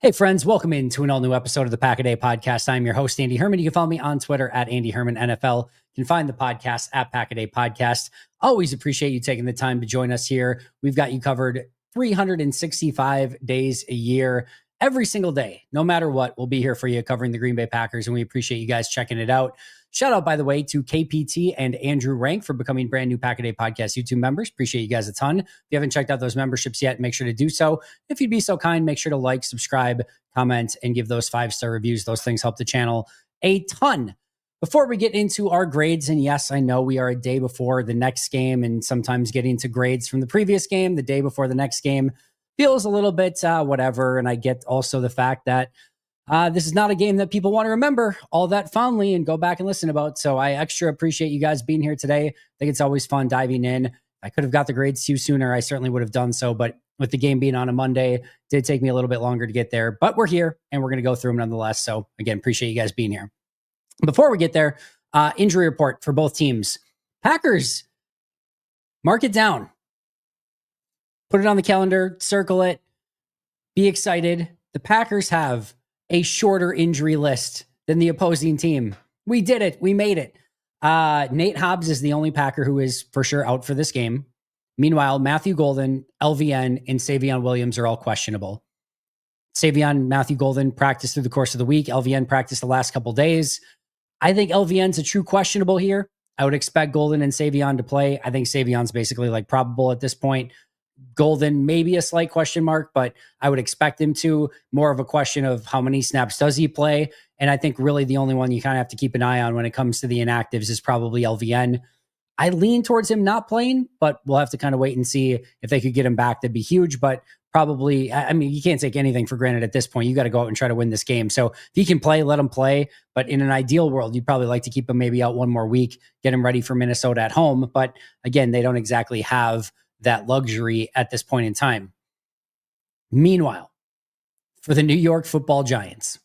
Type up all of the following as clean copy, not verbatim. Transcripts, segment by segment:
Hey, friends, welcome into an all new episode of the Pack a Day podcast. I'm your host, Andy Herman. You can follow me on Twitter at Andy Herman NFL. You can find the podcast at Pack a Day Podcast. Always appreciate you taking the time to join us here. We've got you covered 365 days a year, every single day, no matter what. We'll be here for you covering the Green Bay Packers, and we appreciate you guys checking it out. Shout out, by the way, to KPT and Andrew Rank for becoming brand new Pack a Day Podcast YouTube members. Appreciate you guys a ton. If you haven't checked out those memberships yet, make sure to do so. If you'd be so kind, make sure to like, subscribe, comment, and give those 5-star reviews. Those things help the channel a ton. Before we get into our grades, and yes, I know we are a day before the next game, and sometimes getting to grades from the previous game, the day before the next game, feels a little bit whatever. And I get also the fact that this is not a game that people want to remember all that fondly and go back and listen about. So I extra appreciate you guys being here today. I think it's always fun diving in. I could have got the grades to you sooner. I certainly would have done so. But with the game being on a Monday, it did take me a little bit longer to get there. But we're here and we're going to go through them nonetheless. So again, appreciate you guys being here. Before we get there, injury report for both teams. Packers, mark it down. Put it on the calendar, circle it, be excited. The Packers have a shorter injury list than the opposing team. We did it. We made it. Nate Hobbs is the only Packer who is for sure out for this game. Meanwhile, Matthew Golden, LVN, and Savion Williams are all questionable. Savion, Matthew Golden practiced through the course of the week. LVN practiced the last couple days. I think LVN's a true questionable here. I would expect Golden and Savion to play. I think Savion's basically like probable at this point. Golden, maybe a slight question mark, but I would expect him to. More of a question of how many snaps does he play? And I think really the only one you kind of have to keep an eye on when it comes to the inactives is probably LVN. I lean towards him not playing, but we'll have to kind of wait and see if they could get him back. That'd be huge, but probably, I mean, you can't take anything for granted at this point. You got to go out and try to win this game. So if he can play, let him play. But in an ideal world, you'd probably like to keep him maybe out one more week, get him ready for Minnesota at home. But again, they don't exactly have that luxury at this point in time. Meanwhile, for the New York Football Giants,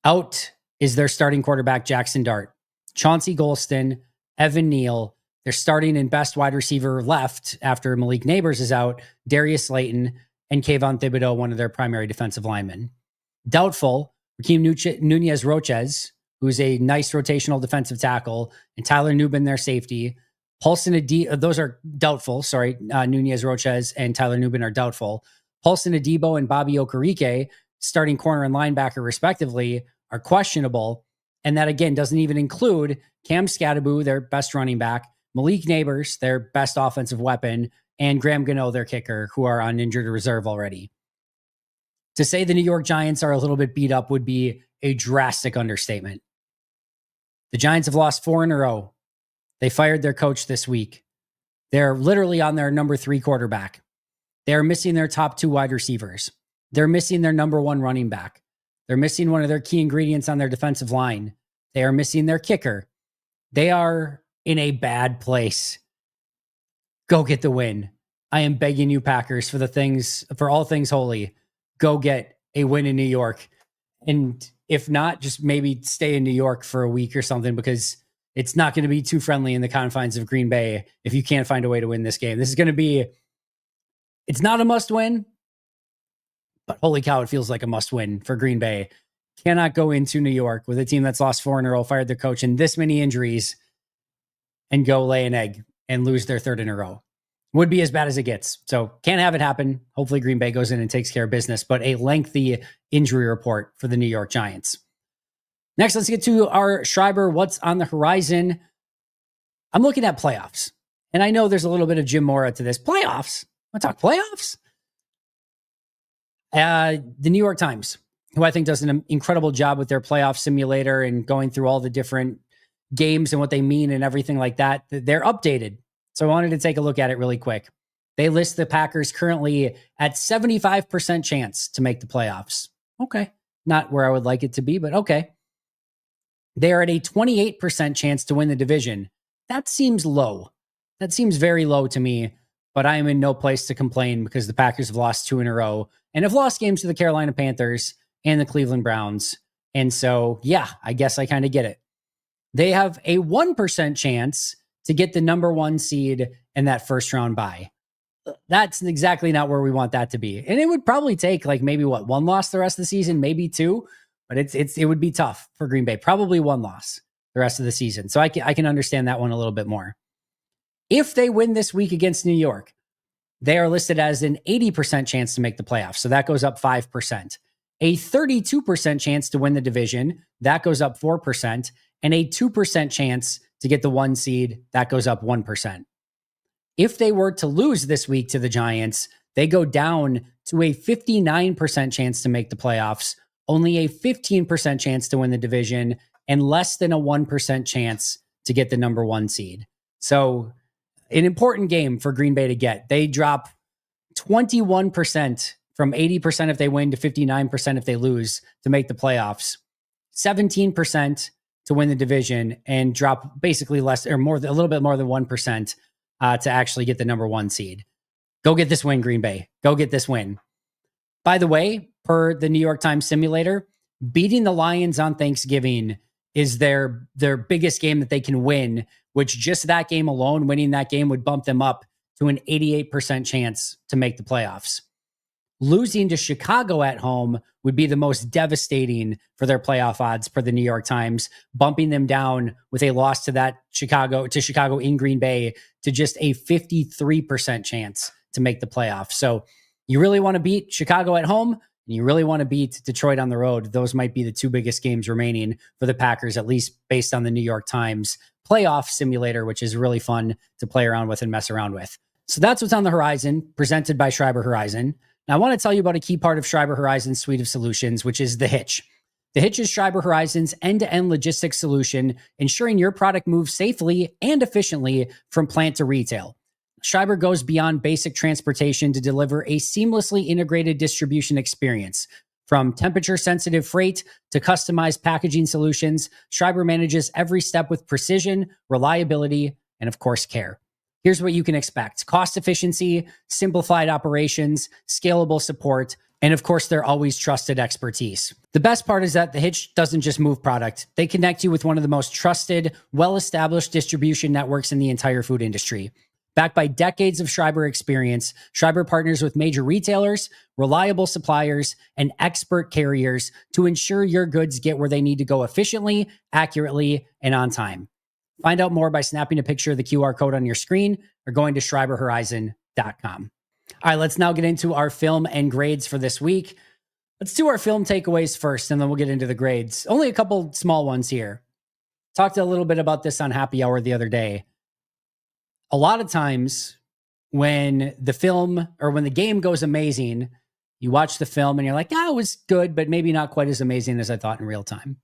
out is their starting quarterback, Jackson Dart, Chauncey Golston, Evan Neal. They're starting in best wide receiver left after Malik Neighbors is out, Darius Slayton, and Kayvon Thibodeau, one of their primary defensive linemen. Doubtful, Raheem Nunez-Roches, who's a nice rotational defensive tackle, and Tyler Nubin, their safety. Paulson Adebo, those are doubtful. Sorry, Nunez-Roches and Tyler Nubin are doubtful. Paulson Adebo and Bobby Okereke, starting corner and linebacker respectively, are questionable. And that, again, doesn't even include Cam Scatterbu, their best running back, Malik Neighbors, their best offensive weapon, and Graham Gano, their kicker, who are on injured reserve already. To say the New York Giants are a little bit beat up would be a drastic understatement. The Giants have lost 4 in a row. They fired their coach this week. They're literally on their number 3 quarterback. They're missing their top 2 wide receivers. They're missing their number 1 running back. They're missing one of their key ingredients on their defensive line. They are missing their kicker. They are in a bad place. Go get the win. I am begging you, Packers, for all things holy, go get a win in New York. And if not, just maybe stay in New York for a week or something, because it's not going to be too friendly in the confines of Green Bay if you can't find a way to win this game. This is going to be, it's not a must win, but holy cow, it feels like a must win for Green Bay. Cannot go into New York with a team that's lost 4 in a row, fired their coach, and this many injuries, and go lay an egg and lose their 3rd in a row. Would be as bad as it gets. So can't have it happen. Hopefully Green Bay goes in and takes care of business, but a lengthy injury report for the New York Giants. Next, let's get to our Schreiber. What's on the horizon? I'm looking at playoffs. And I know there's a little bit of Jim Mora to this. Playoffs? Want to talk playoffs? The New York Times, who I think does an incredible job with their playoff simulator and going through all the different games and what they mean and everything like that. They're updated. So I wanted to take a look at it really quick. They list the Packers currently at 75% chance to make the playoffs. Okay. Not where I would like it to be, but okay. They are at a 28% chance to win the division. That seems low. That seems very low to me, but I am in no place to complain because the Packers have lost 2 in a row and have lost games to the Carolina Panthers and the Cleveland Browns. And so, yeah, I guess I kind of get it. They have a 1% chance to get the number 1 seed in that first round bye. That's exactly not where we want that to be. And it would probably take like maybe one loss the rest of the season, maybe two, but it would be tough for Green Bay. Probably one loss the rest of the season. So I can understand that one a little bit more. If they win this week against New York, they are listed as an 80% chance to make the playoffs. So that goes up 5%. A 32% chance to win the division, that goes up 4%. And a 2% chance to get the 1 seed, that goes up 1%. If they were to lose this week to the Giants, they go down to a 59% chance to make the playoffs, only a 15% chance to win the division, and less than a 1% chance to get the number 1 seed. So an important game for Green Bay to get. They drop 21% from 80% if they win to 59% if they lose to make the playoffs, 17% to win the division, and drop basically less or more, a little bit more than 1% to actually get the number 1 seed. Go get this win, Green Bay. Go get this win. By the way, per the New York Times simulator, beating the Lions on Thanksgiving is their biggest game that they can win, which just that game alone, winning that game would bump them up to an 88% chance to make the playoffs. Losing to Chicago at home would be the most devastating for their playoff odds per the New York Times, bumping them down with a loss to Chicago in Green Bay to just a 53% chance to make the playoffs. So you really want to beat Chicago at home, and you really want to beat Detroit on the road. Those might be the 2 biggest games remaining for the Packers, at least based on the New York Times playoff simulator, which is really fun to play around with and mess around with. So that's what's on the horizon, presented by Schreiber Horizon. Now, I want to tell you about a key part of Schreiber Horizon's suite of solutions, which is The Hitch. The Hitch is Schreiber Horizon's end-to-end logistics solution, ensuring your product moves safely and efficiently from plant to retail. Schreiber goes beyond basic transportation to deliver a seamlessly integrated distribution experience. From temperature-sensitive freight to customized packaging solutions, Schreiber manages every step with precision, reliability, and of course, care. Here's what you can expect: cost efficiency, simplified operations, scalable support, and of course, their always trusted expertise. The best part is that The Hitch doesn't just move product. They connect you with one of the most trusted, well-established distribution networks in the entire food industry. Backed by decades of Schreiber experience, Schreiber partners with major retailers, reliable suppliers, and expert carriers to ensure your goods get where they need to go efficiently, accurately, and on time. Find out more by snapping a picture of the QR code on your screen or going to schreiberhorizon.com. All right, let's now get into our film and grades for this week. Let's do our film takeaways first, and then we'll get into the grades. Only a couple small ones here. Talked a little bit about this on Happy Hour the other day. A lot of times when the film or when the game goes amazing, you watch the film and you're like, it was good, but maybe not quite as amazing as I thought in real time.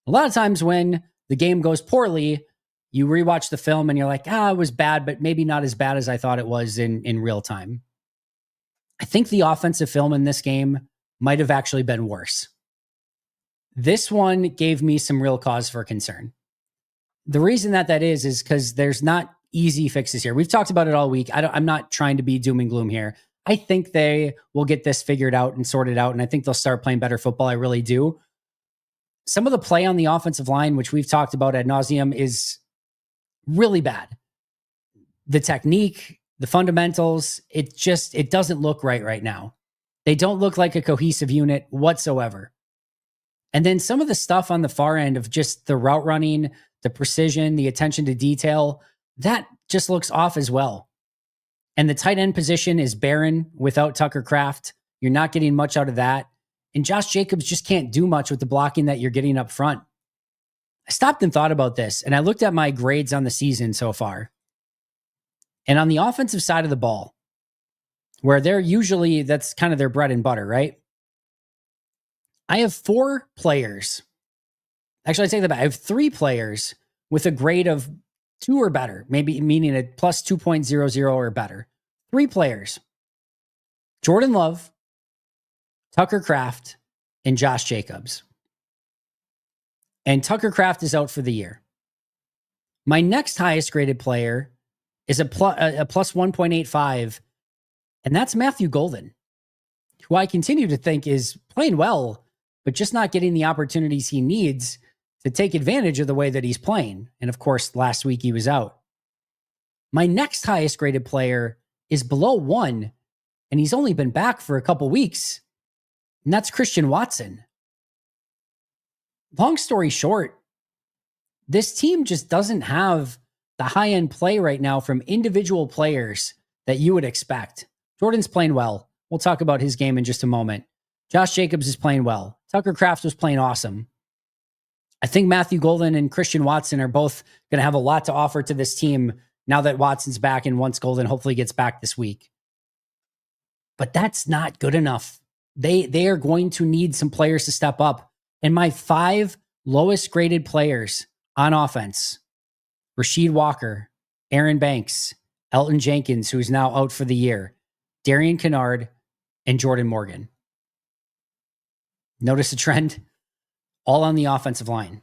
A lot of times when the game goes poorly, you rewatch the film and you're like, it was bad, but maybe not as bad as I thought it was in real time. I think the offensive film in this game might have actually been worse. This one gave me some real cause for concern. The reason that is because there's not easy fixes here. We've talked about it all week. I'm not trying to be doom and gloom here. I think they will get this figured out and sorted out, and I think they'll start playing better football. I really do. Some of the play on the offensive line, which we've talked about ad nauseum, is really bad. The technique, the fundamentals, it doesn't look right now. They don't look like a cohesive unit whatsoever. And then some of the stuff on the far end of just the route running, the precision, the attention to detail, that just looks off as well. And the tight end position is barren without Tucker Kraft. You're not getting much out of that. And Josh Jacobs just can't do much with the blocking that you're getting up front. I stopped and thought about this, and I looked at my grades on the season so far. And on the offensive side of the ball, where that's kind of their bread and butter, right? I have 4 players. Actually, I take that back. I have 3 players with a grade of 2 or better, maybe meaning a plus 2.00 or better. 3 players: Jordan Love, Tucker Kraft, and Josh Jacobs. And Tucker Kraft is out for the year. My next highest graded player is a plus 1.85, and that's Matthew Golden, who I continue to think is playing well, but just not getting the opportunities he needs to take advantage of the way that he's playing. And of course, last week he was out. My next highest graded player is below 1, and he's only been back for a couple weeks, and that's Christian Watson. Long story short, this team just doesn't have the high-end play right now from individual players that you would expect. Jordan's playing well. We'll talk about his game in just a moment. Josh Jacobs is playing well. Tucker Kraft was playing awesome. I think Matthew Golden and Christian Watson are both going to have a lot to offer to this team now that Watson's back, and once Golden hopefully gets back this week. But that's not good enough. They are going to need some players to step up. And my 5 lowest graded players on offense: Rasheed Walker, Aaron Banks, Elton Jenkins, who's now out for the year, Darian Kennard, and Jordan Morgan. Notice a trend? All on the offensive line.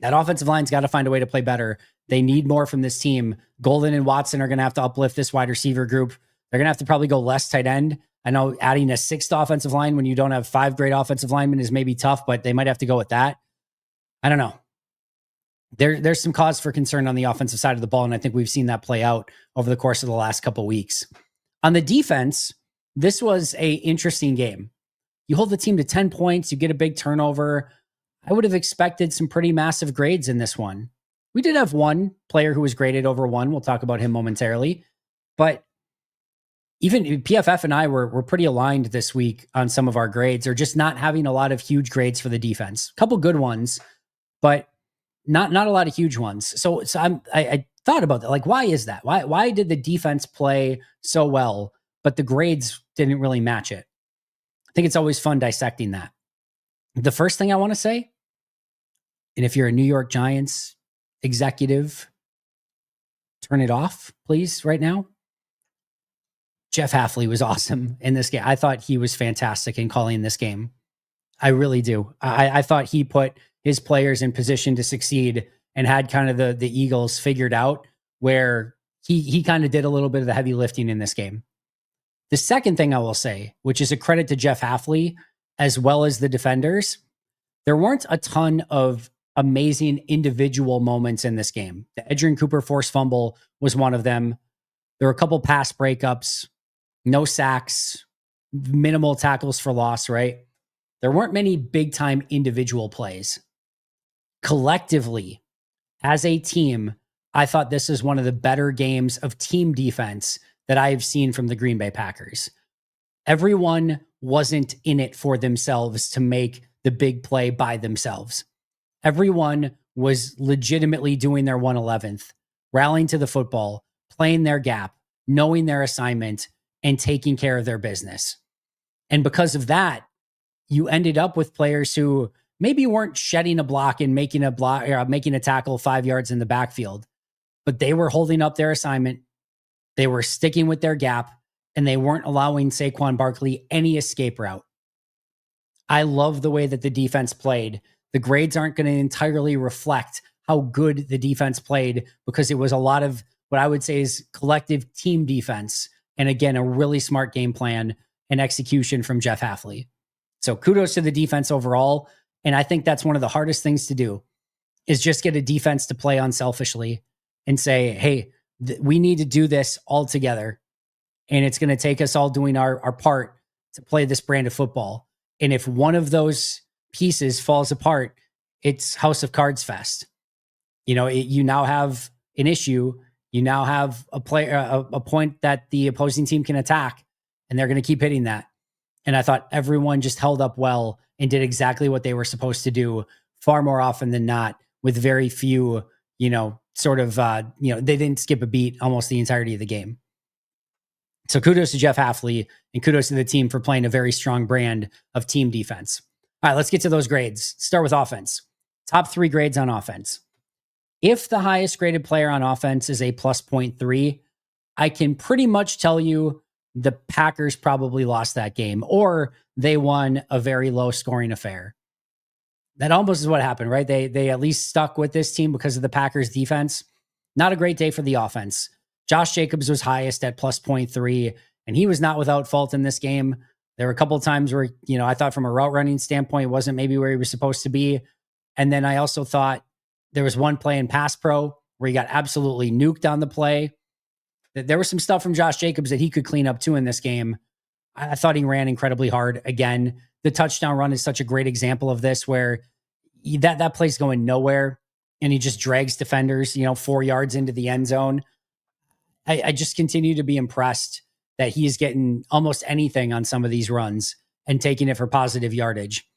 That offensive line's got to find a way to play better. They need more from this team. Golden and Watson are going to have to uplift this wide receiver group. They're going to have to probably go less tight end. I know adding a 6th offensive line when you don't have 5 great offensive linemen is maybe tough, but they might have to go with that. I don't know. There's some cause for concern on the offensive side of the ball, and I think we've seen that play out over the course of the last couple of weeks. On the defense, this was an interesting game. You hold the team to 10 points, you get a big turnover. I would have expected some pretty massive grades in this one. We did have one player who was graded over 1. We'll talk about him momentarily. But even PFF and I were pretty aligned this week on some of our grades, or just not having a lot of huge grades for the defense. A couple good ones, but not a lot of huge ones. So I thought about that. Like, why is that? Why did the defense play so well, but the grades didn't really match it? I think it's always fun dissecting that. The first thing I want to say, and if you're a New York Giants executive, turn it off, please, right now. Jeff Hafley was awesome in this game. I thought he was fantastic in calling this game. I really do. I thought he put his players in position to succeed and had kind of the Eagles figured out, where he kind of did a little bit of the heavy lifting in this game. The second thing I will say, which is a credit to Jeff Hafley as well as the defenders, there weren't a ton of amazing individual moments in this game. The Edgerrin Cooper forced fumble was one of them. There were a couple pass breakups, no sacks, minimal tackles for loss, right? There weren't many big-time individual plays. Collectively, as a team, I thought this is one of the better games of team defense that I have seen from the Green Bay Packers. Everyone wasn't in it for themselves to make the big play by themselves. Everyone was legitimately doing their 111th, rallying to the football, playing their gap, knowing their assignment, and taking care of their business. And because of that, you ended up with players who maybe weren't shedding a block and making a tackle 5 yards in the backfield, but they were holding up their assignment. They were sticking with their gap, and they weren't allowing Saquon Barkley any escape route. I love the way that the defense played. The grades aren't going to entirely reflect how good the defense played, because it was a lot of what I would say is collective team defense. And again, a really smart game plan and execution from Jeff Hafley. So kudos to the defense overall. And I think that's one of the hardest things to do, is just get a defense to play unselfishly and say, hey, we need to do this all together. And it's going to take us all doing our part to play this brand of football. And if one of those pieces falls apart, it's House of Cards fest. You now have an issue. You now have a point that the opposing team can attack, and they're going to keep hitting that. And I thought everyone just held up well and did exactly what they were supposed to do far more often than not, with very few, they didn't skip a beat almost the entirety of the game. So kudos to Jeff Hafley, and kudos to the team for playing a very strong brand of team defense. All right, let's get to those grades. Start with offense. Top 3 grades on offense. If the highest graded player on offense is a plus 0.3, I can pretty much tell you the Packers probably lost that game, or they won a very low scoring affair. That almost is what happened, right? They at least stuck with this team because of the Packers defense. Not a great day for the offense. Josh Jacobs was highest at plus 0.3, and he was not without fault in this game. There were a couple of times where, I thought from a route running standpoint, it wasn't maybe where he was supposed to be. And then I also thought there was one play in pass pro where he got absolutely nuked on the play. There was some stuff from Josh Jacobs that he could clean up too in this game. I thought he ran incredibly hard. Again, the touchdown run is such a great example of this, where that play's going nowhere and he just drags defenders, 4 yards into the end zone. I just continue to be impressed that he's getting almost anything on some of these runs and taking it for positive yardage.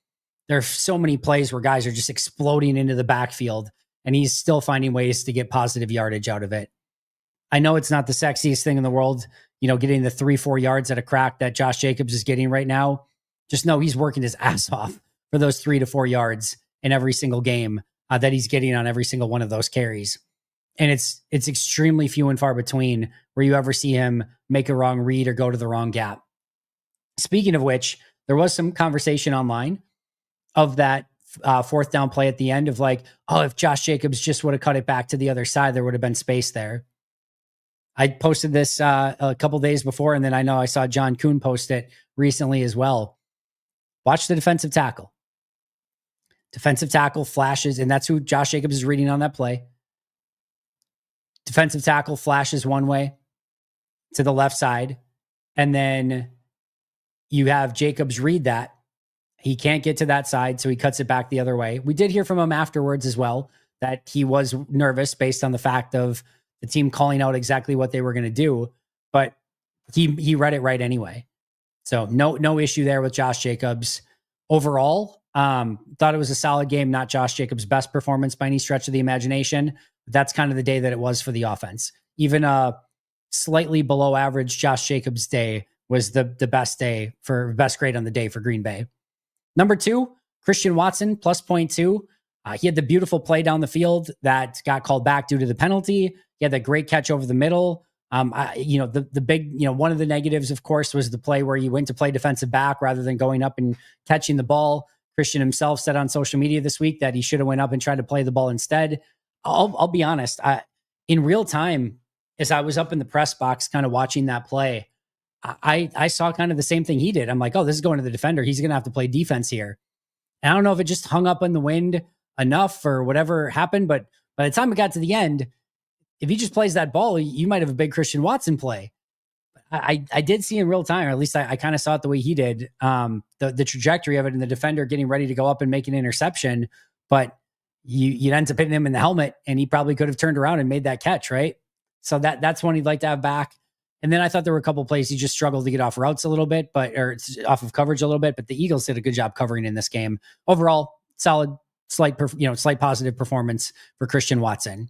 There are so many plays where guys are just exploding into the backfield and he's still finding ways to get positive yardage out of it. I know it's not the sexiest thing in the world, getting the 3-4 yards at a crack that Josh Jacobs is getting right now. Just know he's working his ass off for those 3 to 4 yards in every single game that he's getting on every single one of those carries. And it's extremely few and far between where you ever see him make a wrong read or go to the wrong gap. Speaking of which, there was some conversation online of that fourth down play at the end of like, oh, if Josh Jacobs just would have cut it back to the other side, there would have been space there. I posted this a couple days before, and then I know I saw John Kuhn post it recently as well. Watch the defensive tackle. Defensive tackle flashes, and that's who Josh Jacobs is reading on that play. Defensive tackle flashes one way to the left side, and then you have Jacobs read that. He can't get to that side, so he cuts it back the other way. We did hear from him afterwards as well that he was nervous based on the fact of the team calling out exactly what they were going to do, but he read it right anyway. So no issue there with Josh Jacobs. Overall, thought it was a solid game, not Josh Jacobs' best performance by any stretch of the imagination. That's kind of the day that it was for the offense. Even a slightly below average Josh Jacobs day was the best grade on the day for Green Bay. Number 2, Christian Watson, plus 0.2. He had the beautiful play down the field that got called back due to the penalty. He had that great catch over the middle. The big, one of the negatives, of course, was the play where he went to play defensive back rather than going up and catching the ball. Christian himself said on social media this week that he should have went up and tried to play the ball instead. I'll be honest. In real time, as I was up in the press box, kind of watching that play, I saw kind of the same thing he did. I'm like, oh, this is going to the defender. He's going to have to play defense here. And I don't know if it just hung up in the wind enough or whatever happened, but by the time it got to the end, if he just plays that ball, you might have a big Christian Watson play. I did see in real time, or at least I kind of saw it the way he did, the trajectory of it and the defender getting ready to go up and make an interception, but you'd end up hitting him in the helmet and he probably could have turned around and made that catch, right? So that's one he'd like to have back. And then I thought there were a couple of plays he just struggled to get off routes a little bit, or off of coverage a little bit, but the Eagles did a good job covering in this game. Overall, solid, slight positive performance for Christian Watson.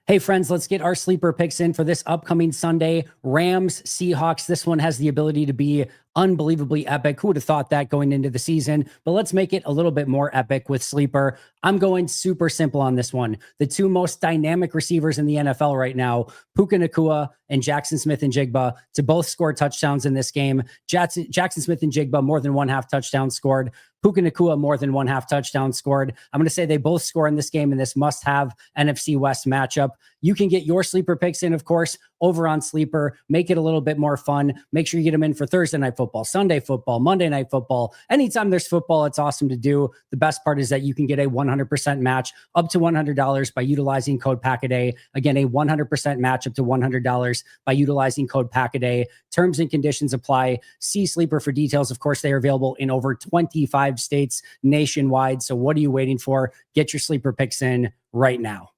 Hey, friends, let's get our sleeper picks in for this upcoming Sunday. Rams, Seahawks. This one has the ability to be unbelievably epic. Who would have thought that going into the season? But let's make it a little bit more epic with sleeper. I'm going super simple on this one. The 2 most dynamic receivers in the NFL right now, Puka Nacua and Jackson Smith-Njigba, to both score touchdowns in this game. Jackson Smith-Njigba, more than 1/2 touchdown scored. Puka Nacua, more than 1/2 touchdown scored. I'm going to say they both score in this game in this must-have NFC West matchup. You can get your sleeper picks in, of course, over on Sleeper. Make it a little bit more fun. Make sure you get them in for Thursday Night Football, Sunday Football, Monday Night Football. Anytime there's football, it's awesome to do. The best part is that you can get a 100% match up to $100 by utilizing code PACKADAY. Again, a 100% match up to $100 by utilizing code PACKADAY. Terms and conditions apply. See Sleeper for details. Of course, they are available in over 25 states nationwide. So what are you waiting for? Get your sleeper picks in right now.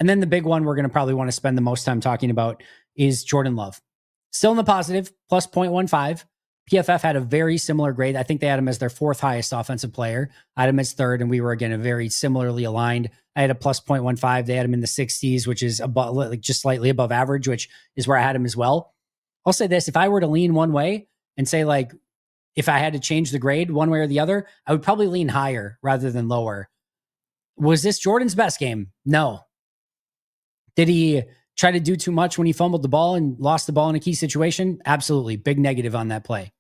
And then the big one we're going to probably want to spend the most time talking about is Jordan Love. Still in the positive, plus 0.15. PFF had a very similar grade. I think they had him as their 4th highest offensive player. I had him as 3rd, and we were, again, very similarly aligned. I had a plus 0.15. They had him in the 60s, which is above, like just slightly above average, which is where I had him as well. I'll say this. If I were to lean one way and say, like, if I had to change the grade one way or the other, I would probably lean higher rather than lower. Was this Jordan's best game? No. Did he try to do too much when he fumbled the ball and lost the ball in a key situation? Absolutely. Big negative on that play.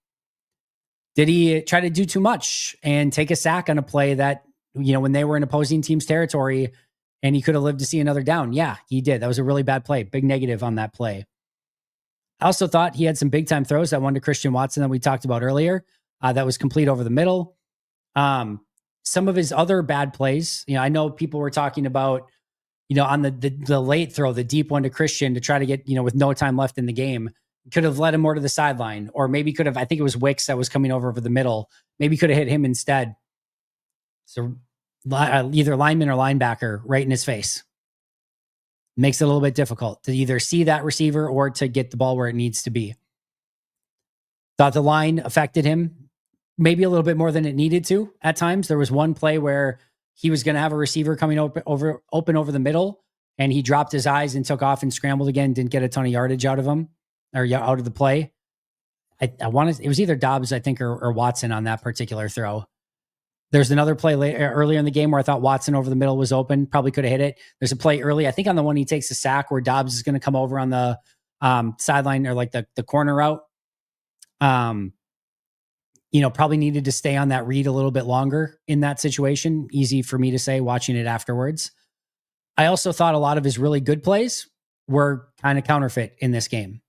Did he try to do too much and take a sack on a play that, when they were in opposing team's territory and he could have lived to see another down? Yeah, he did. That was a really bad play. Big negative on that play. I also thought he had some big time throws. That one to Christian Watson that we talked about earlier. That was complete over the middle. Some of his other bad plays, I know people were talking about on the late throw, the deep one to Christian to try to get, with no time left in the game, could have led him more to the sideline, or maybe could have, I think it was Wicks that was coming over the middle. Maybe could have hit him instead. So either lineman or linebacker right in his face. Makes it a little bit difficult to either see that receiver or to get the ball where it needs to be. Thought the line affected him maybe a little bit more than it needed to at times. There was one play where he was going to have a receiver coming open over the middle, and he dropped his eyes and took off and scrambled again. Didn't get a ton of yardage out of him or out of the play. I wanted, it was either Dobbs, I think, or Watson on that particular throw. There's another play earlier in the game where I thought Watson over the middle was open, probably could have hit it. There's a play early, I think on the one he takes a sack where Dobbs is going to come over on the sideline or like the corner route. Probably needed to stay on that read a little bit longer in that situation. Easy for me to say watching it afterwards. I also thought a lot of his really good plays were kind of counterfeit in this game.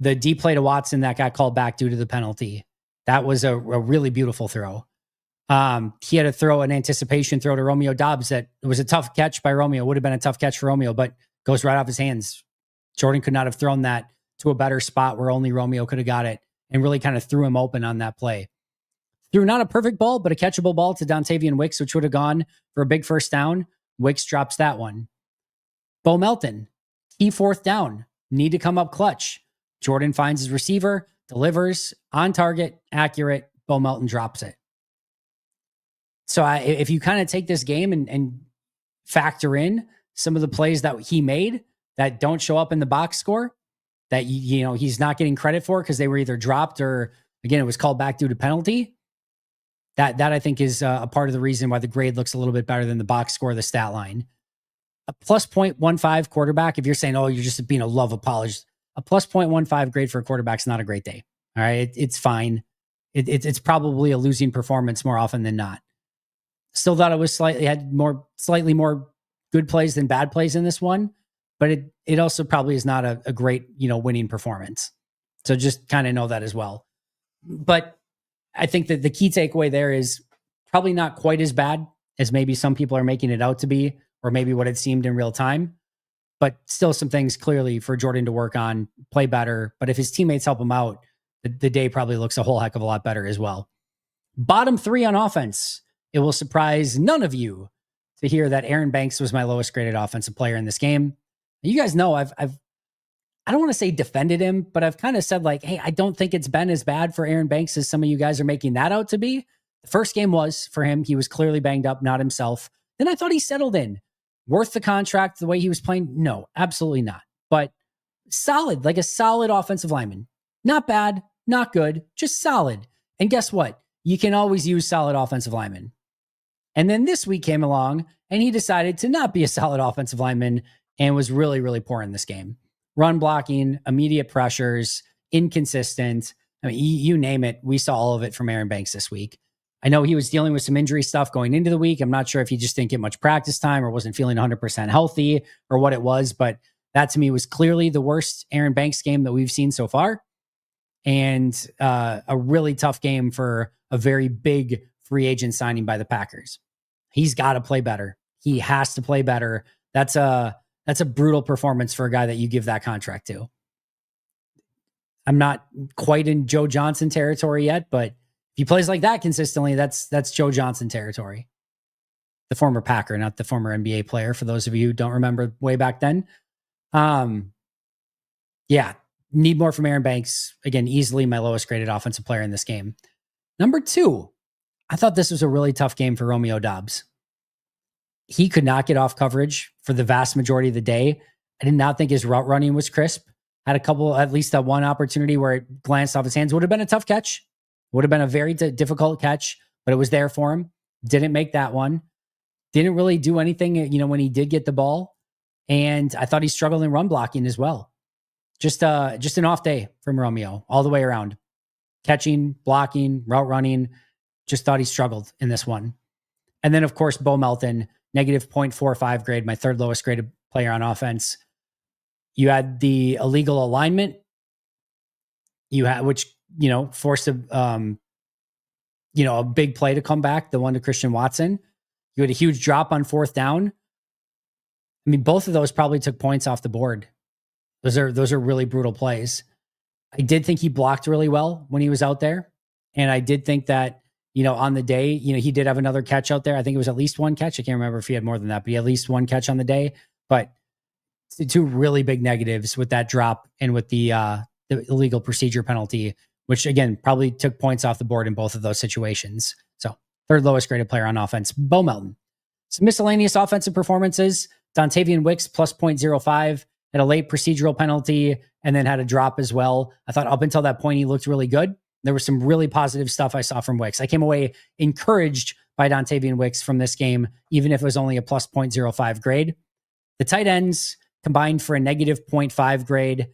The deep play to Watson that got called back due to the penalty, that was a really beautiful throw. He had to throw an anticipation throw to Romeo Dobbs that it was a tough catch by Romeo. Would have been a tough catch for Romeo, but goes right off his hands. Jordan could not have thrown that to a better spot where only Romeo could have got it, and really kind of threw him open on that play. Threw not a perfect ball, but a catchable ball to Dontavian Wicks, which would have gone for a big first down. Wicks drops that one. Bo Melton, key fourth down, need to come up clutch. Jordan finds his receiver, delivers, on target, accurate. Bo Melton drops it. So if you kind of take this game and factor in some of the plays that he made that don't show up in the box score, that he's not getting credit for because they were either dropped or, again, it was called back due to penalty. That I think is a part of the reason why the grade looks a little bit better than the box score, the stat line. A plus 0.15 quarterback, if you're saying, oh, you're just being a love apologist, a plus 0.15 grade for a quarterback's not a great day. All right, it's fine. It's probably a losing performance more often than not. Still thought it was slightly more good plays than bad plays in this one, but it also probably is not a great, winning performance. So just kind of know that as well. But I think that the key takeaway there is probably not quite as bad as maybe some people are making it out to be, or maybe what it seemed in real time, but still some things clearly for Jordan to work on, play better. But if his teammates help him out, the day probably looks a whole heck of a lot better as well. Bottom three on offense. It will surprise none of you to hear that Aaron Banks was my lowest graded offensive player in this game. You guys know I don't want to say defended him, but I've kind of said like, hey, I don't think it's been as bad for Aaron Banks as some of you guys are making that out to be. The first game was for him. He was clearly banged up, not himself. Then I thought he settled in. Worth the contract the way he was playing? No, absolutely not. But solid, like a solid offensive lineman. Not bad, not good, just solid. And guess what? You can always use solid offensive linemen. And then this week came along and he decided to not be a solid offensive lineman and was really, really poor in this game. Run blocking, immediate pressures, inconsistent. I mean, you name it. We saw all of it from Aaron Banks this week. I know he was dealing with some injury stuff going into the week. I'm not sure if he just didn't get much practice time or wasn't feeling 100% healthy or what it was, but that to me was clearly the worst Aaron Banks game that we've seen so far. And a really tough game for a very big free agent signing by the Packers. He's got to play better. He has to play better. That's a brutal performance for a guy that you give that contract to. I'm not quite in Joe Johnson territory yet, but if he plays like that consistently, that's Joe Johnson territory. The former Packer, not the former NBA player, for those of you who don't remember way back then. Yeah, need more from Aaron Banks. Again, easily my lowest graded offensive player in this game. Number two, I thought this was a really tough game for Romeo Dobbs. He could not get off coverage for the vast majority of the day. I did not think his route running was crisp. Had a couple, at least that one opportunity where it glanced off his hands. Would have been a tough catch. Would have been a very difficult catch, but it was there for him. Didn't make that one. Didn't really do anything, when he did get the ball. And I thought he struggled in run blocking as well. Just an off day from Romeo all the way around. Catching, blocking, route running. Just thought he struggled in this one. And then, of course, Bo Melton, negative 0.45 grade, my third lowest graded player on offense. You had the illegal alignment. You had, which, forced a big play to come back, the one to Christian Watson. You had a huge drop on fourth down. I mean, both of those probably took points off the board. Those are really brutal plays. I did think he blocked really well when he was out there. And I did think that, on the day, he did have another catch out there. I think it was at least one catch. I can't remember if he had more than that, but he had at least one catch on the day. But two really big negatives with that drop and with the illegal procedure penalty, which again, probably took points off the board in both of those situations. So third lowest graded player on offense, Bo Melton. Some miscellaneous offensive performances. Dontavian Wicks plus 0.05, had a late procedural penalty and then had a drop as well. I thought up until that point, he looked really good. There was some really positive stuff I saw from Wicks. I came away encouraged by Dontavian Wicks from this game, even if it was only a plus 0.05 grade. The tight ends combined for a negative 0.5 grade.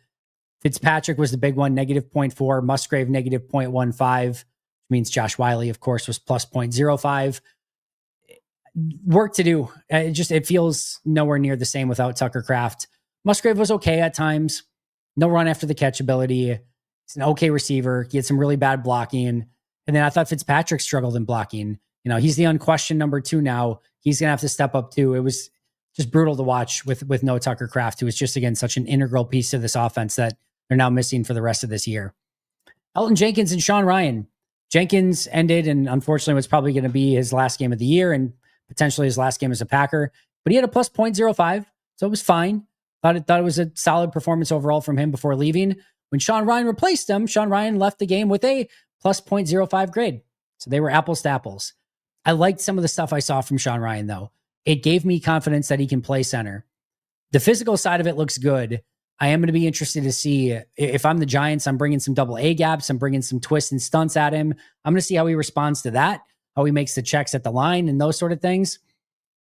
Fitzpatrick was the big one, negative 0.4. Musgrave, negative 0.15, which means Josh Wiley, of course, was plus 0.05. Work to do. It feels nowhere near the same without Tucker Kraft. Musgrave was okay at times. No run after the catch ability. He's an okay receiver. He had some really bad blocking. And then I thought Fitzpatrick struggled in blocking. He's the unquestioned number 2 now. He's going to have to step up too. It was just brutal to watch with no Tucker Kraft, who was just, again, such an integral piece to this offense that they're now missing for the rest of this year. Elton Jenkins and Sean Ryan. Jenkins ended, and unfortunately was probably going to be his last game of the year and potentially his last game as a Packer, but he had a plus 0.05, so it was fine. Thought it was a solid performance overall from him before leaving. When Sean Ryan replaced him, Sean Ryan left the game with a plus 0.05 grade. So they were apples to apples. I liked some of the stuff I saw from Sean Ryan, though. It gave me confidence that he can play center. The physical side of it looks good. I am going to be interested to see if I'm the Giants, I'm bringing some double A gaps. I'm bringing some twists and stunts at him. I'm going to see how he responds to that, how he makes the checks at the line and those sort of things.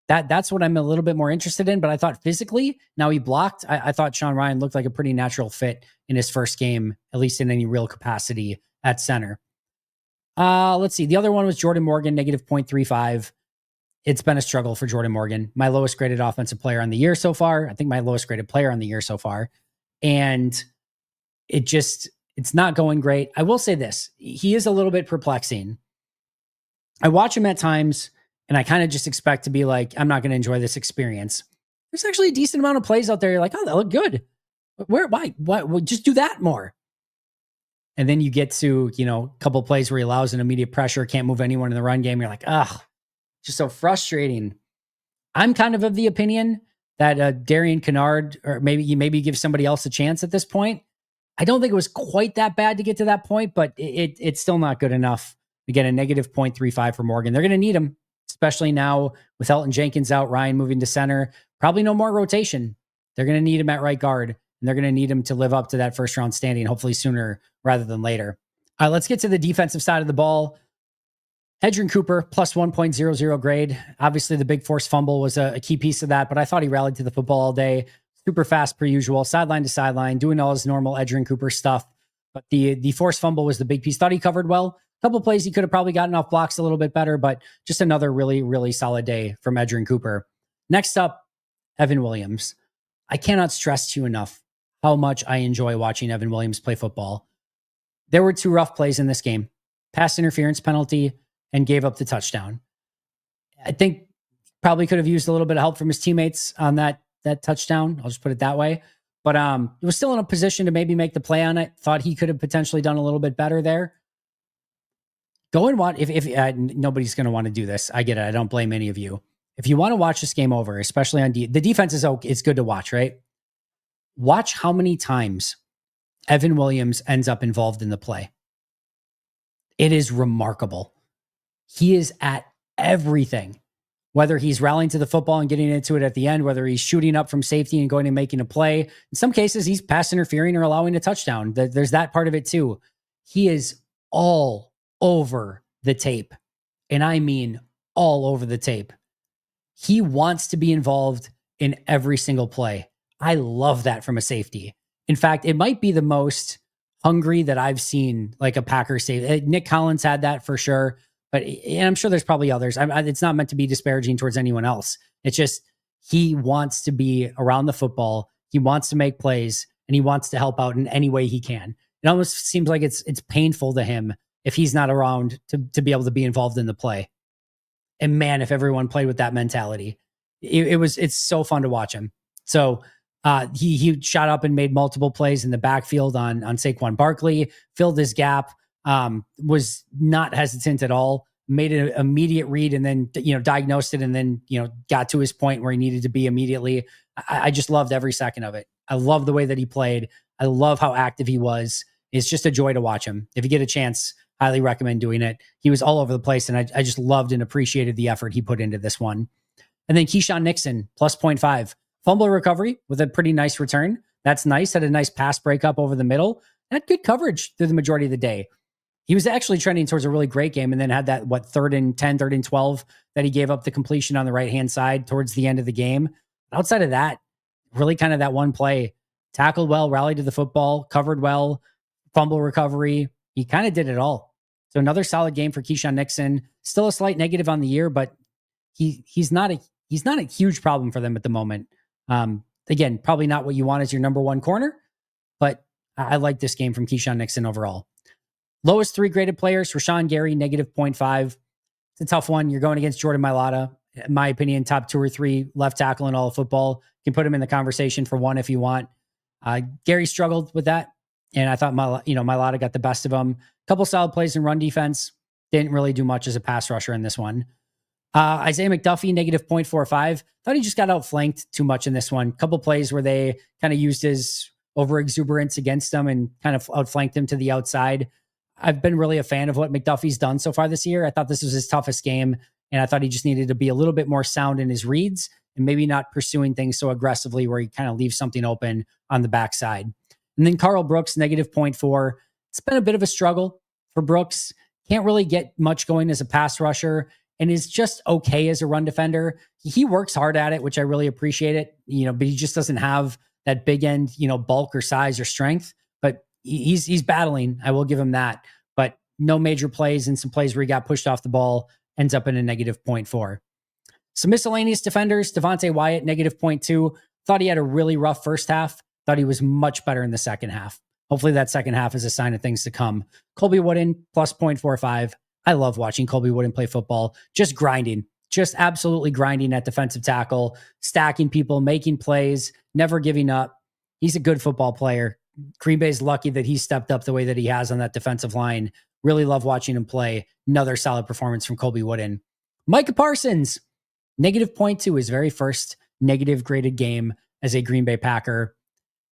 That's what I'm a little bit more interested in. But I thought physically, now he blocked. I thought Sean Ryan looked like a pretty natural fit in his first game, at least in any real capacity at center. Let's see. The other one was Jordan Morgan, negative 0.35. It's been a struggle for Jordan Morgan, my lowest graded offensive player on the year so far. I think my lowest graded player on the year so far. And it's not going great. I will say this. He is a little bit perplexing. I watch him at times and I kind of just expect to be like, I'm not going to enjoy this experience. There's actually a decent amount of plays out there. You're like, oh, that looked good. Why? Well, just do that more. And then you get to, a couple of plays where he allows an immediate pressure, can't move anyone in the run game. You're like, just so frustrating. I'm kind of the opinion that Darian Kennard, or maybe give somebody else a chance at this point. I don't think it was quite that bad to get to that point, but it's still not good enough to get a negative 0.35 for Morgan. They're going to need him, especially now with Elton Jenkins out, Ryan moving to center. Probably no more rotation. They're going to need him at right guard, and they're going to need him to live up to that first round standing, hopefully sooner rather than later. All right, let's get to the defensive side of the ball. Edgerrin Cooper, plus 1.00 grade. Obviously, the big forced fumble was a key piece of that, but I thought he rallied to the football all day. Super fast per usual, sideline to sideline, doing all his normal Edgerrin Cooper stuff. But the forced fumble was the big piece. Thought he covered well. A couple of plays he could have probably gotten off blocks a little bit better, but just another really, really solid day from Edgerrin Cooper. Next up, Evan Williams. I cannot stress to you enough how much I enjoy watching Evan Williams play football. There were 2 rough plays in this game. Pass interference penalty and gave up the touchdown. I think probably could have used a little bit of help from his teammates on that touchdown. I'll just put it that way. But he was still in a position to maybe make the play on it. Thought he could have potentially done a little bit better there. Go and watch. If nobody's going to want to do this, I get it. I don't blame any of you. If you want to watch this game over, especially on the defense it's good to watch, right? Watch how many times Evan Williams ends up involved in the play. It is remarkable. He is at everything, whether he's rallying to the football and getting into it at the end, whether he's shooting up from safety and going and making a play. In some cases, he's pass interfering or allowing a touchdown. There's that part of it too. He is all over the tape. And I mean all over the tape. He wants to be involved in every single play. I love that from a safety. In fact, it might be the most hungry that I've seen, like a Packers safety. Nick Collins had that for sure. But and I'm sure there's probably others. It's not meant to be disparaging towards anyone else. It's just he wants to be around the football. He wants to make plays, and he wants to help out in any way he can. It almost seems like it's painful to him if he's not around to be able to be involved in the play. And man, if everyone played with that mentality, it's so fun to watch him. So he shot up and made multiple plays in the backfield on Saquon Barkley, filled his gap, was not hesitant at all, made an immediate read and then, diagnosed it and then, got to his point where he needed to be immediately. I just loved every second of it. I love the way that he played. I love how active he was. It's just a joy to watch him. If you get a chance, highly recommend doing it. He was all over the place, and I just loved and appreciated the effort he put into this one. And then Keyshawn Nixon, plus 0.5. Fumble recovery with a pretty nice return. That's nice. Had a nice pass breakup over the middle. Had good coverage through the majority of the day. He was actually trending towards a really great game, and then had that, 3rd and 10, 3rd and 12 that he gave up the completion on the right-hand side towards the end of the game. Outside of that, really kind of that one play, tackled well, rallied to the football, covered well, fumble recovery. He kind of did it all. So another solid game for Keyshawn Nixon. Still a slight negative on the year, but he's not a huge problem for them at the moment. Again, probably not what you want as your number one corner, but I like this game from Keyshawn Nixon overall. Lowest 3 graded players, Rashawn Gary, negative 0.5. It's a tough one. You're going against Jordan Mailata. In my opinion, top 2 or 3 left tackle in all of football. You can put him in the conversation for 1 if you want. Gary struggled with that, and I thought Mailata got the best of him. Couple solid plays in run defense. Didn't really do much as a pass rusher in this one. Isaiah McDuffie, negative 0.45. Thought he just got outflanked too much in this one. Couple plays where they kind of used his overexuberance against him and kind of outflanked him to the outside. I've been really a fan of what McDuffie's done so far this year. I thought this was his toughest game, and I thought he just needed to be a little bit more sound in his reads and maybe not pursuing things so aggressively where he kind of leaves something open on the backside. And then Carl Brooks, negative 0.4. It's been a bit of a struggle for Brooks. Can't really get much going as a pass rusher and is just okay as a run defender. He works hard at it, which I really appreciate it, but he just doesn't have that big end, bulk or size or strength. But he's battling. I will give him that. But no major plays, and some plays where he got pushed off the ball ends up in a negative 0.4. Some miscellaneous defenders, Devontae Wyatt, negative 0.2. Thought he had a really rough first half. Thought he was much better in the second half. Hopefully that second half is a sign of things to come. Colby Wooden, plus 0.45. I love watching Colby Wooden play football. Just grinding. Just absolutely grinding at defensive tackle, stacking people, making plays, never giving up. He's a good football player. Green Bay's lucky that he stepped up the way that he has on that defensive line. Really love watching him play. Another solid performance from Colby Wooden. Micah Parsons, negative 0.2, his very first negative graded game as a Green Bay Packer.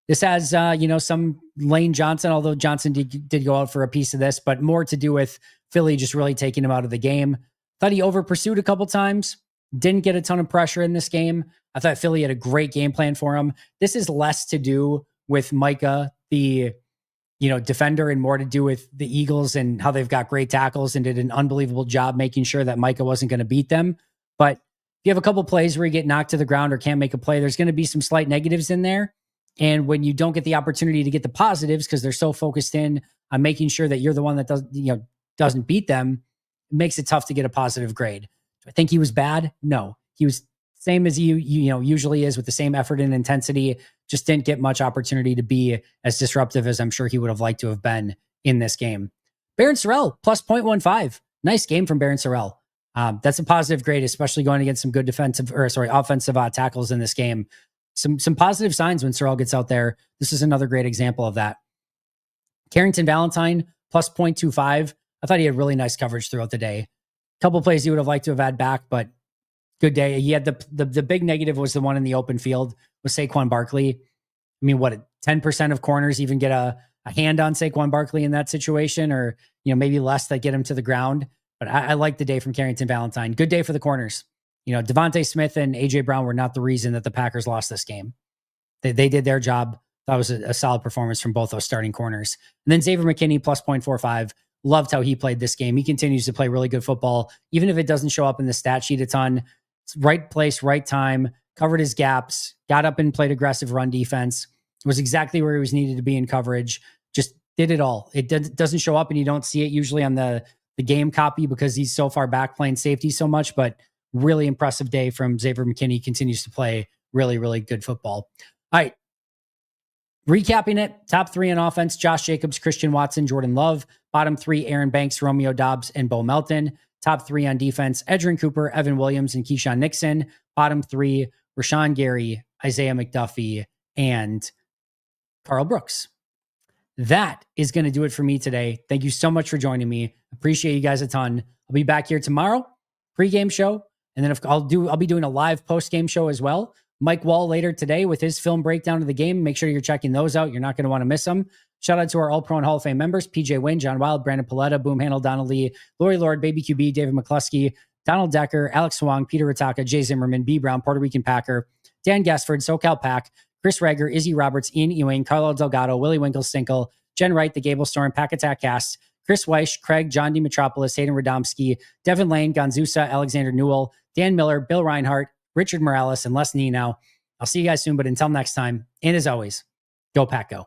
This has, some Lane Johnson, although Johnson did go out for a piece of this, but more to do with Philly just really taking him out of the game. Thought he over pursued a couple times. Didn't get a ton of pressure in this game. I thought Philly had a great game plan for him. This is less to do with Micah, the defender, and more to do with the Eagles and how they've got great tackles and did an unbelievable job making sure that Micah wasn't going to beat them. But if you have a couple plays where you get knocked to the ground or can't make a play, there's going to be some slight negatives in there. And when you don't get the opportunity to get the positives because they're so focused in on making sure that you're the one that doesn't beat them, it makes it tough to get a positive grade. Do I think he was bad? No. He was same as he usually is, with the same effort and intensity. Just didn't get much opportunity to be as disruptive as I'm sure he would have liked to have been in this game. Barron Sorrell, plus 0.15. Nice game from Barron Sorrell. That's a positive grade, especially going against some good offensive tackles in this game. Some positive signs when Sorrell gets out there. This is another great example of that. Carrington Valentine, plus 0.25. I thought he had really nice coverage throughout the day. Couple plays he would have liked to have had back, but good day. He had the big negative was the one in the open field with Saquon Barkley. I mean, 10% of corners even get a hand on Saquon Barkley in that situation, or maybe less that get him to the ground. But I like the day from Carrington Valentine. Good day for the corners. Devontae Smith and A.J. Brown were not the reason that the Packers lost this game. They did their job. That was a solid performance from both those starting corners. And then Xavier McKinney, plus 0.45. Loved how he played this game. He continues to play really good football, even if it doesn't show up in the stat sheet a ton. It's right place, right time, covered his gaps, got up and played aggressive run defense. Was exactly where he was needed to be in coverage. Just did it all. It doesn't show up and you don't see it usually on the game copy because he's so far back playing safety so much, but really impressive day from Xavier McKinney. Continues to play really, really good football. All right. Recapping it, top 3 on offense: Josh Jacobs, Christian Watson, Jordan Love. Bottom 3, Aaron Banks, Romeo Doubs, and Bo Melton. Top 3 on defense: Edgerrin Cooper, Evan Williams, and Keyshawn Nixon. Bottom 3, Rashawn Gary, Isaiah McDuffie, and Carl Brooks. That is going to do it for me today. Thank you so much for joining me. Appreciate you guys a ton. I'll be back here tomorrow, pregame show, and then I'll be doing a live postgame show as well. Mike Wall later today with his film breakdown of the game. Make sure you're checking those out. You're not going to want to miss them. Shout out to our All-Pro and Hall of Fame members, PJ Wynn, John Wild, Brandon Paletta, Boom Handle, Donald Lee, Lori Lord, Baby QB, David McCluskey, Donald Decker, Alex Swang, Peter Ritaka, Jay Zimmerman, B. Brown, Puerto Rican Packer, Dan Gassford, SoCal Pack, Chris Rager, Izzy Roberts, Ian Ewing, Carlo Delgado, Willie Winkle-Stinkle, Jen Wright, The Gable Storm, Pack Attack Cast, Chris Weish, Craig, John D. Metropolis, Hayden Radomski, Devin Lane, Gonzusa, Alexander Newell, Dan Miller, Bill Reinhart, Richard Morales, and Les Nino. I'll see you guys soon, but until next time, and as always, go Pack Go.